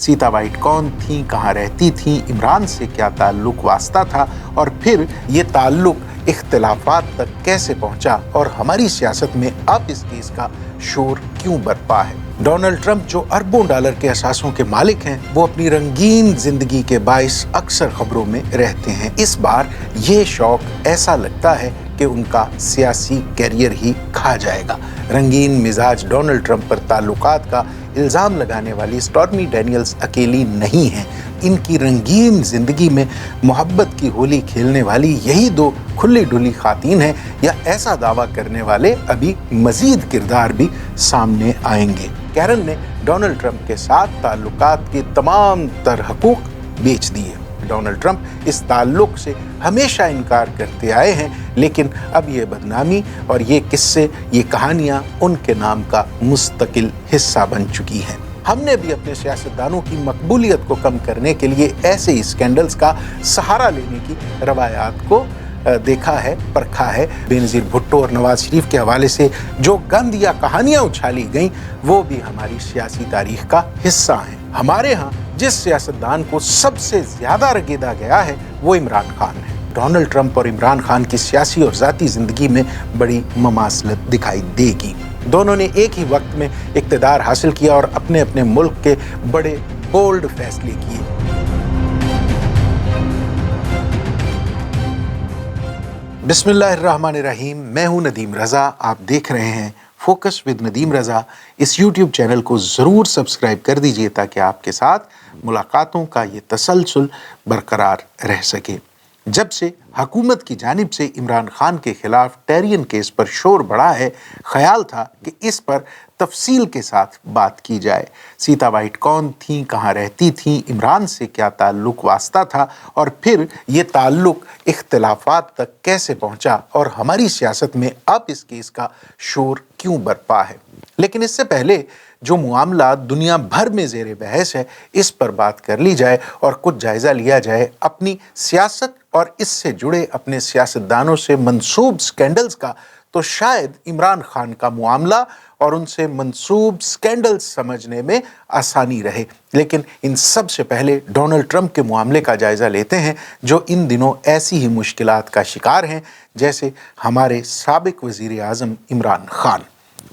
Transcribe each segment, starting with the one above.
Sita white कौन थी, कहाँ रहती थी, इमरान से क्या ताल्लुक वास्ता था और फिर ये ताल्लुक इख्तिलाफात तक कैसे पहुंचा और हमारी सियासत में अब इस केस का शोर क्यों बरपा है। डोनाल्ड ट्रंप जो अरबों डॉलर के असासों के मालिक हैं, वो अपनी रंगीन जिंदगी के बाइस अक्सर खबरों में रहते हैं। इस बार ये शौक ऐसा लगता है कि उनका सियासी कैरियर ही खा जाएगा। रंगीन मिजाज डोनाल्ड ट्रंप पर ताल्लुकात का इल्ज़ाम लगाने वाली स्टॉर्मी डैनियल्स अकेली नहीं हैं। इनकी रंगीन जिंदगी में मोहब्बत की होली खेलने वाली यही दो खुली डुली खातीन हैं, या ऐसा दावा करने वाले अभी मजीद किरदार भी सामने आएंगे। कैरन ने डोनाल्ड ट्रंप के साथ ताल्लुकात के तमाम तर हकूक बेच दिए। डोनाल्ड ट्रंप इस ताल्लुक से हमेशा इनकार करते आए हैं, लेकिन अब ये बदनामी और ये किस्से, ये कहानियां उनके नाम का मुस्तकिल हिस्सा बन चुकी हैं। हमने भी अपने सियासतदानों की मकबूलियत को कम करने के लिए ऐसे ही स्कैंडल्स का सहारा लेने की रवायात को देखा है, परखा है। बेनज़ीर भुट्टो और नवाज शरीफ के हवाले से जो गंद या कहानियां उछाली गईं, वो भी हमारी सियासी तारीख का हिस्सा हैं। हमारे यहाँ जिस सियासतदान को सबसे ज्यादा रगेदा गया है वो इमरान खान है। डोनाल्ड ट्रंप और इमरान खान की सियासी और ज़ाती जिंदगी में बड़ी ममासलत दिखाई देगी। दोनों ने एक ही वक्त में इक़्तिदार हासिल किया और अपने अपने मुल्क के बड़े बोल्ड फैसले किए। बिस्मिल्लाहिर्रहमानिर्रहीम। मैं हूं नदीम रज़ा। आप देख रहे हैं फोकस विद नदीम रज़ा। इस यूट्यूब चैनल को ज़रूर सब्सक्राइब कर दीजिए ताकि आपके साथ मुलाकातों का ये तसलसल बरकरार रह सके। जब से हुकूमत की जानिब से इमरान खान के खिलाफ टेरियन केस पर शोर बढ़ा है, ख्याल था कि इस पर तफसील के साथ बात की जाए। सीता वाइट कौन थी, कहाँ रहती थी, इमरान से क्या ताल्लुक वास्ता था और फिर ये ताल्लुक इख्तिलाफात तक कैसे पहुंचा और हमारी सियासत में अब इस केस का शोर क्यों बरपा है। लेकिन इससे पहले जो मामला दुनिया भर में ज़ेरे बहस है, इस पर बात कर ली जाए और कुछ जायज़ा लिया जाए अपनी सियासत और इससे जुड़े अपने सियासतदानों से मंसूब स्कैंडल्स का, तो शायद इमरान खान का मामला और उनसे मंसूब स्कैंडल्स समझने में आसानी रहे। लेकिन इन सब से पहले डोनाल्ड ट्रंप के मामले का जायज़ा लेते हैं, जो इन दिनों ऐसी ही मुश्किलात का शिकार हैं जैसे हमारे साबिक वज़ीर आज़म इमरान खान।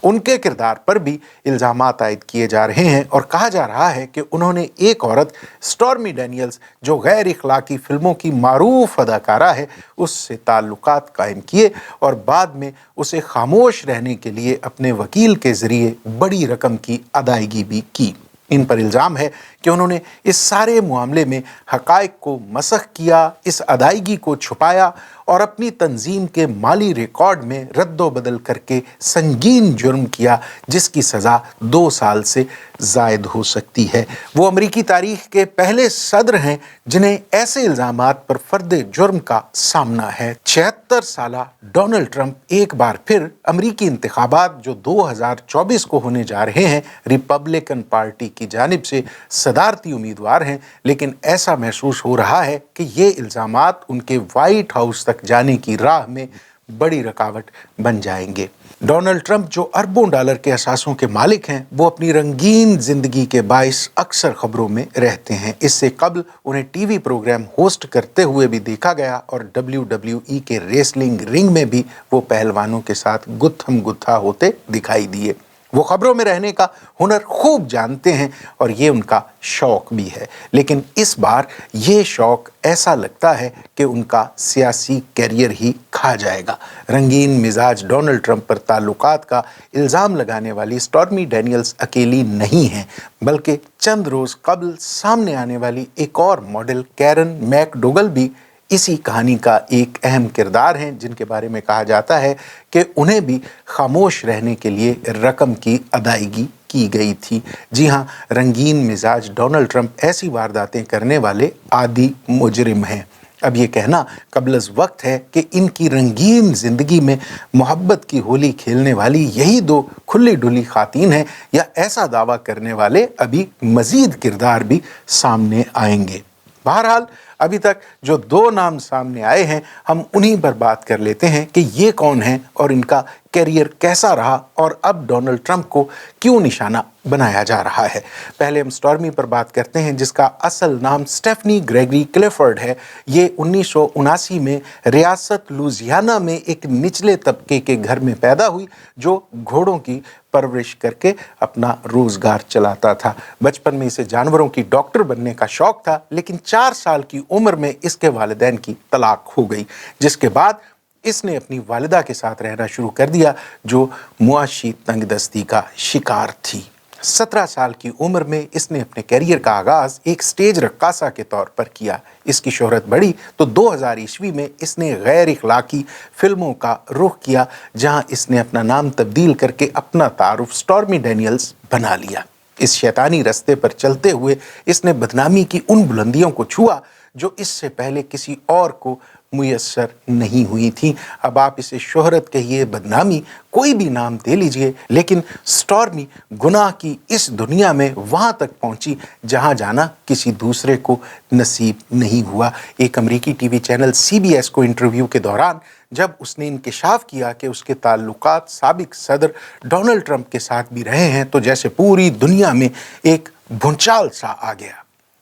उनके किरदार पर भी इल्ज़ामात आयद किए जा रहे हैं और कहा जा रहा है कि उन्होंने एक औरत स्टॉर्मी डैनियल्स, जो गैर इखलाकी फिल्मों की मारूफ अदाकारा है, उससे ताल्लुकात कायम किए और बाद में उसे खामोश रहने के लिए अपने वकील के ज़रिए बड़ी रकम की अदायगी भी की। इन पर इल्ज़ाम है कि उन्होंने इस सारे मामले में हक़ाइक़ को मसख़ किया, इस अदायगी को छुपाया और अपनी तंजीम के माली रिकॉर्ड में रद्दो बदल करके संगीन जुर्म किया, जिसकी सज़ा 2 साल से ज़ायद हो सकती है। वो अमरीकी तारीख़ के पहले सदर हैं जिन्हें ऐसे इल्ज़ामात पर फ़र्द जुर्म का सामना है। 76 साला डोनाल्ड ट्रंप एक बार फिर अमरीकी इंतखाबात जो 2024 को होने जा रहे हैं, रिपब्लिकन पार्टी की जानिब से सदारती उम्मीदवार हैं, लेकिन ऐसा महसूस हो रहा है कि ये इल्ज़ामात उनके वाइट हाउस तक जाने की राह में बड़ी रुकावट बन जाएंगे। डोनाल्ड ट्रंप जो अरबों डॉलर के असासों के मालिक हैं, वो अपनी रंगीन जिंदगी के बाइस अक्सर खबरों में रहते हैं। इससे कबल उन्हें टीवी प्रोग्राम होस्ट करते हुए भी देखा गया और WWE के रेसलिंग रिंग में भी वो पहलवानों के साथ गुत्थम गुत्था होते दिखाई दिए। वो खबरों में रहने का हुनर खूब जानते हैं और ये उनका शौक़ भी है। लेकिन इस बार ये शौक़ ऐसा लगता है कि उनका सियासी कैरियर ही खा जाएगा। रंगीन मिजाज डोनाल्ड ट्रंप पर ताल्लुकात का इल्ज़ाम लगाने वाली स्टॉर्मी डैनियल्स अकेली नहीं हैं, बल्कि चंद रोज़ कबल सामने आने वाली एक और मॉडल कैरन मैकडोगल भी इसी कहानी का एक अहम किरदार हैं, जिनके बारे में कहा जाता है कि उन्हें भी खामोश रहने के लिए रकम की अदायगी की गई थी। जी हाँ, रंगीन मिजाज डोनाल्ड ट्रंप ऐसी वारदातें करने वाले आदी मुजरिम हैं। अब ये कहना कबल अज़ वक्त है कि इनकी रंगीन ज़िंदगी में मोहब्बत की होली खेलने वाली यही दो खुली डुली खातीन हैं, या ऐसा दावा करने वाले अभी मज़ीद किरदार भी सामने आएंगे। बहरहाल अभी तक जो 2 नाम सामने आए हैं, हम उन्हीं पर बात कर लेते हैं कि ये कौन हैं और इनका कैरियर कैसा रहा और अब डोनाल्ड ट्रंप को क्यों निशाना बनाया जा रहा है। पहले हम स्टॉर्मी पर बात करते हैं, जिसका असल नाम स्टेफनी ग्रेगरी क्लिफर्ड है। ये 1979 में रियासत लुजियाना में एक निचले तबके के घर में पैदा हुई, जो घोड़ों की परवरिश करके अपना रोजगार चलाता था। बचपन में इसे जानवरों की डॉक्टर बनने का शौक था, लेकिन 4 साल की उम्र में इसके वालिदैन की तलाक हो गई, जिसके बाद इसने अपनी वालिदा के साथ रहना शुरू कर दिया, जो मुआशी तंगदस्ती का शिकार थी। 17 साल की उम्र में इसने अपने कैरियर का आगाज एक स्टेज रक्कासा के तौर पर किया। इसकी शोहरत बढ़ी तो 2000 ईस्वी में इसने गैर इखलाकी फिल्मों का रुख किया, जहां इसने अपना नाम तब्दील करके अपना तारुफ स्टॉर्मी डैनियल्स बना लिया। इस शैतानी रास्ते पर चलते हुए इसने बदनामी की उन बुलंदियों को छुआ जो इससे पहले किसी और को मुयस्सर नहीं हुई थी। अब आप इसे शोहरत कहिए, बदनामी, कोई भी नाम दे लीजिए, लेकिन स्टॉर्मी गुनाह की इस दुनिया में वहां तक पहुंची जहां जाना किसी दूसरे को नसीब नहीं हुआ। एक अमेरिकी टीवी चैनल CBS को इंटरव्यू के दौरान जब उसने इंकिशाफ किया कि उसके ताल्लुकात साबिक सदर डोनाल्ड ट्रंप के साथ भी रहे हैं, तो जैसे पूरी दुनिया में एक भूचाल सा आ गया।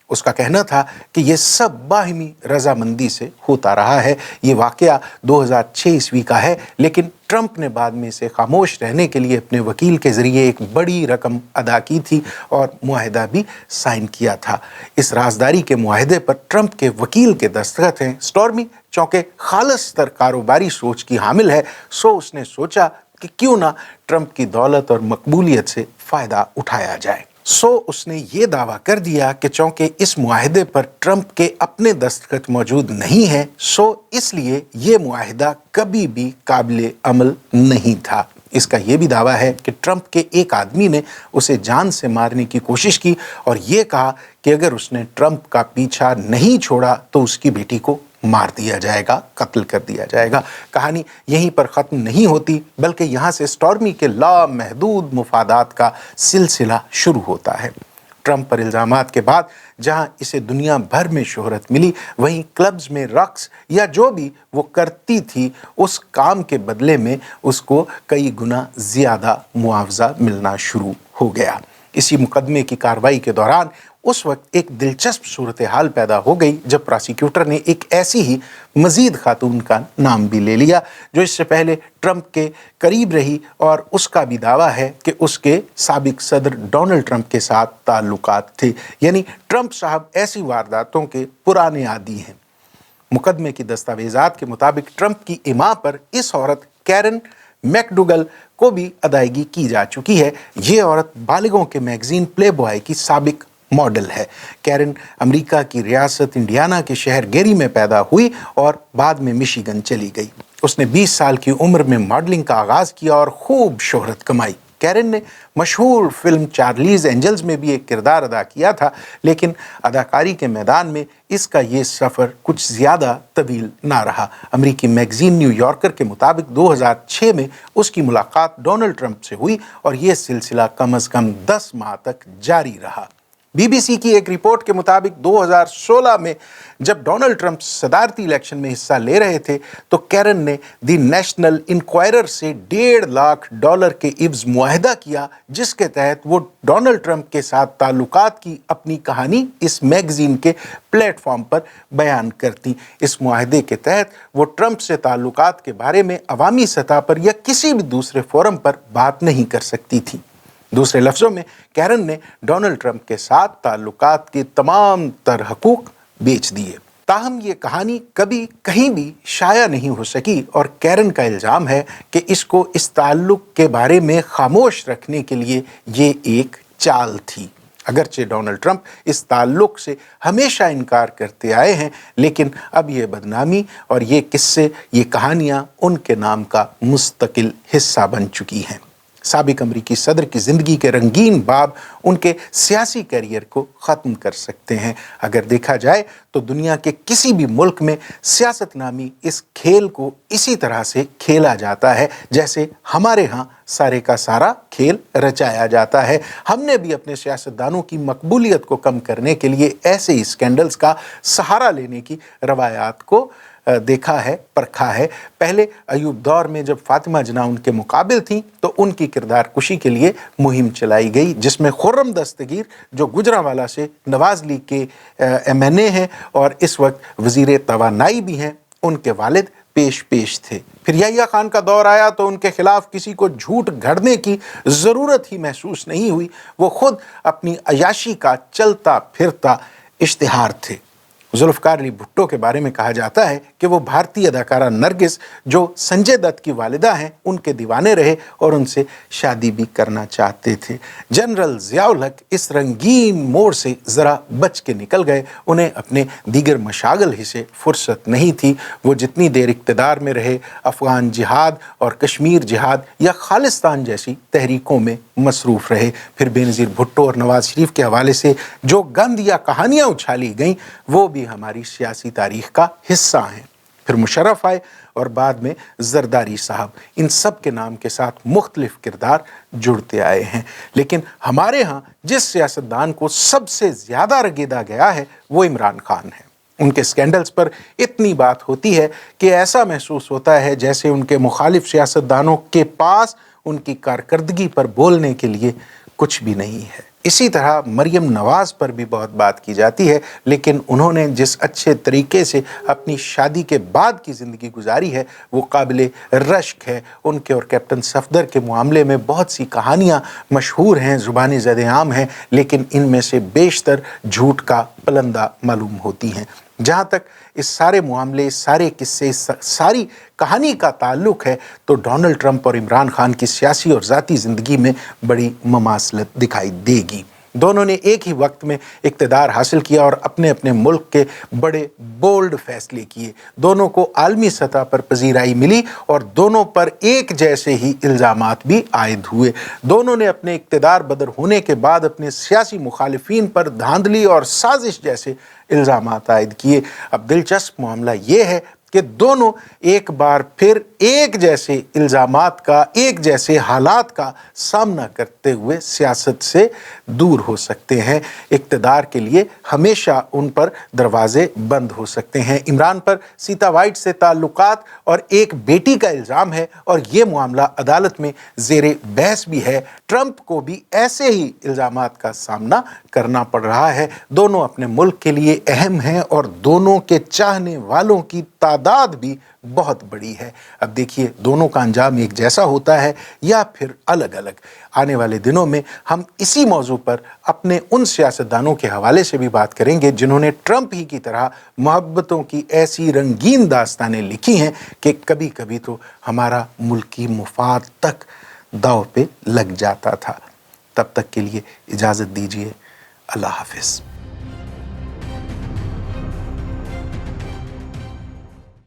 उसका कहना था कि ये सब बाहिमी रजामंदी से होता रहा है। ये वाकया 2006 ईस्वी का है, लेकिन ट्रंप ने बाद में इसे खामोश रहने के लिए अपने वकील के जरिए एक बड़ी रकम अदा की थी और मुआहिदा भी साइन किया था। इस राजदारी के मुआहिदे पर ट्रंप के वकील के दस्तखत हैं। स्टॉर्मी चूंकि खालिस तर कारोबारी सोच की हामिल है, सो उसने सोचा कि क्यों ना ट्रंप की दौलत और मकबूलियत से फ़ायदा उठाया जाए। सो उसने ये दावा कर दिया कि चूंकि इस मुआहिदे पर ट्रंप के अपने दस्तखत मौजूद नहीं है, सो इसलिए ये मुआहिदा कभी भी काबिल अमल नहीं था। इसका यह भी दावा है कि ट्रंप के एक आदमी ने उसे जान से मारने की कोशिश की और ये कहा कि अगर उसने ट्रंप का पीछा नहीं छोड़ा तो उसकी बेटी को मार दिया जाएगा, कत्ल कर दिया जाएगा। कहानी यहीं पर ख़त्म नहीं होती, बल्कि यहाँ से स्टॉर्मी के लामहदूद मुफादात का सिलसिला शुरू होता है। ट्रंप पर इल्ज़ामात के बाद जहाँ इसे दुनिया भर में शोहरत मिली, वहीं क्लब्स में रक्स या जो भी वो करती थी, उस काम के बदले में उसको कई गुना ज़्यादा मुआवजा मिलना शुरू हो गया। इसी मुकदमे की कार्रवाई के दौरान उस वक्त एक दिलचस्प सूरत हाल पैदा हो गई, जब प्रोसिक्यूटर ने एक ऐसी ही मजीद खातून का नाम भी ले लिया जो इससे पहले ट्रंप के करीब रही, और उसका भी दावा है कि उसके साबिक सदर डोनाल्ड ट्रंप के साथ ताल्लुकात थे। यानी ट्रंप साहब ऐसी वारदातों के पुराने आदी हैं। मुकदमे की दस्तावेजात के मुताबिक ट्रंप की इमा पर इस औरत कैरन मैकडुगल को भी अदायगी की जा चुकी है। ये औरत बालिगों के मैगजीन प्ले बॉय की साबिक मॉडल है। कैरन अमेरिका की रियासत इंडियाना के शहर गेरी में पैदा हुई और बाद में मिशिगन चली गई। उसने 20 साल की उम्र में मॉडलिंग का आगाज़ किया और खूब शोहरत कमाई। कैरन ने मशहूर फिल्म चार्लीज एंजल्स में भी एक किरदार अदा किया था, लेकिन अदाकारी के मैदान में इसका ये सफ़र कुछ ज़्यादा तवील ना रहा। अमेरिकी मैगजीन न्यूयॉर्कर के मुताबिक 2006 में उसकी मुलाकात डोनाल्ड ट्रंप से हुई और ये सिलसिला कम अज़ कम 10 माह तक जारी रहा। BBC की एक रिपोर्ट के मुताबिक 2016 में जब डोनाल्ड ट्रंप सदारती इलेक्शन में हिस्सा ले रहे थे, तो कैरन ने द नेशनल इंक्वायरर से $1.5 लाख के इव्ज मुआहिदा किया, जिसके तहत वो डोनाल्ड ट्रंप के साथ ताल्लुकात की अपनी कहानी इस मैगजीन के प्लेटफॉर्म पर बयान करती। इस मुआहिदे के तहत वो ट्रंप से ताल्लुकात के बारे में अवामी सतह पर या किसी भी दूसरे फोरम पर बात नहीं कर सकती थी। दूसरे लफ्ज़ों में कैरन ने डोनाल्ड ट्रंप के साथ ताल्लुकात के तमाम तर हकूक बेच दिए। ताहम ये कहानी कभी कहीं भी शाया नहीं हो सकी और कैरन का इल्ज़ाम है कि इसको इस ताल्लुक के बारे में खामोश रखने के लिए ये एक चाल थी। अगरचे डोनाल्ड ट्रंप इस ताल्लुक से हमेशा इनकार करते आए हैं, लेकिन अब ये बदनामी और ये किस्से, ये कहानियाँ उनके नाम का मुस्तकिल हिस्सा बन चुकी हैं। साबिक अमरीकी सदर की ज़िंदगी के रंगीन बाब उनके सियासी करियर को ख़त्म कर सकते हैं। अगर देखा जाए तो दुनिया के किसी भी मुल्क में सियासत नामी इस खेल को इसी तरह से खेला जाता है जैसे हमारे यहाँ सारे का सारा खेल रचाया जाता है। हमने भी अपने सियासतदानों की मकबूलियत को कम करने के लिए ऐसे ही स्कैंडल्स का सहारा लेने की रवायात को देखा है, परखा है। पहले अयूब दौर में जब फातिमा जना उनके मुकाबिल थीं तो उनकी किरदार कुशी के लिए मुहिम चलाई गई, जिसमें खुर्रम दस्तगीर जो गुजरांवाला से नवाज लीग के MNA हैं और इस वक्त वज़ीर तवानाई भी हैं, उनके वालिद पेश थे। फिर याहिया खान का दौर आया तो उनके खिलाफ किसी को झूठ घड़ने की ज़रूरत ही महसूस नहीं हुई। वो खुद अपनी अयाशी का चलता फिरता इश्तिहार थे। जुल्फ़कार अली भुट्टो के बारे में कहा जाता है कि वो भारतीय अदाकारा नरगिस जो संजय दत्त की वालिदा हैं उनके दीवाने रहे और उनसे शादी भी करना चाहते थे। जनरल ज़ियाउल हक इस रंगीन मोड़ से ज़रा बच के निकल गए। उन्हें अपने दीगर मशागल ही से फुर्सत नहीं थी। वो जितनी देर इक़्तिदार में रहे अफ़गान जिहाद और कश्मीर जिहाद या खालिस्तान जैसी तहरीकों में मसरूफ़ रहे। फिर बेनज़ीर भुट्टो और नवाज शरीफ के हवाले से जो गंद या कहानियाँ उछाली गईं वो भी हमारी सियासी तारीख़ का हिस्सा हैं। फिर मुशर्रफ आए और बाद में जरदारी साहब। इन सब के नाम के साथ मुख्तलिफ किरदार जुड़ते आए हैं, लेकिन हमारे यहाँ जिस सियासतदान को सबसे ज़्यादा रगेदा गया है वो इमरान खान है। उनके स्कैंडल्स पर इतनी बात होती है कि ऐसा महसूस होता है जैसे उनके मुखालिफ सियासतदानों के पास उनकी कारकर्दगी पर बोलने के लिए कुछ भी नहीं है। इसी तरह मरियम नवाज़ पर भी बहुत बात की जाती है, लेकिन उन्होंने जिस अच्छे तरीके से अपनी शादी के बाद की ज़िंदगी गुजारी है वो काबिल रश्क है। उनके और कैप्टन सफदर के मामले में बहुत सी कहानियाँ मशहूर हैं, ज़ुबानी ज़द-ए-आम हैं, लेकिन इनमें से बेशतर झूठ का पलंदा मालूम होती हैं। जहाँ तक इस सारे मामले, इस सारे किस्से, इस सारी कहानी का ताल्लुक़ है तो डोनाल्ड ट्रंप और इमरान खान की सियासी और ज़ाती ज़िंदगी में बड़ी ममासलत दिखाई देगी। दोनों ने एक ही वक्त में इक़्तिदार हासिल किया और अपने अपने मुल्क के बड़े बोल्ड फैसले किए। दोनों को आलमी सतह पर पजीराई मिली और दोनों पर एक जैसे ही इल्ज़ामात भी आयद हुए। दोनों ने अपने इक़्तिदार बदर होने के बाद अपने सियासी मुखालिफिन पर धांधली और साजिश जैसे इल्ज़ामात आयद किए। अब दिलचस्प मामला ये है कि दोनों एक बार फिर एक जैसे इल्ज़ामात का, एक जैसे हालात का सामना करते हुए सियासत से दूर हो सकते हैं। इक़्तिदार के लिए हमेशा उन पर दरवाज़े बंद हो सकते हैं। इमरान पर सीता वाइट से ताल्लुकात और एक बेटी का इल्ज़ाम है और ये मामला अदालत में ज़ेरे बहस भी है। ट्रंप को भी ऐसे ही इल्ज़ामात का सामना करना पड़ रहा है। दोनों अपने मुल्क के लिए अहम हैं और दोनों के चाहने वालों की तादाद भी बहुत बड़ी है। अब देखिए दोनों का अंजाम एक जैसा होता है या फिर अलग अलग। आने वाले दिनों में हम इसी मौजू पर अपने उन सियासतदानों के हवाले से भी बात करेंगे जिन्होंने ट्रंप ही की तरह मोहब्बतों की ऐसी रंगीन दास्तानें लिखी हैं कि कभी कभी तो हमारा मुल्की मुफाद तक दांव पे लग जाता था। तब तक के लिए इजाज़त दीजिए। अल्लाह हाफ़िज़।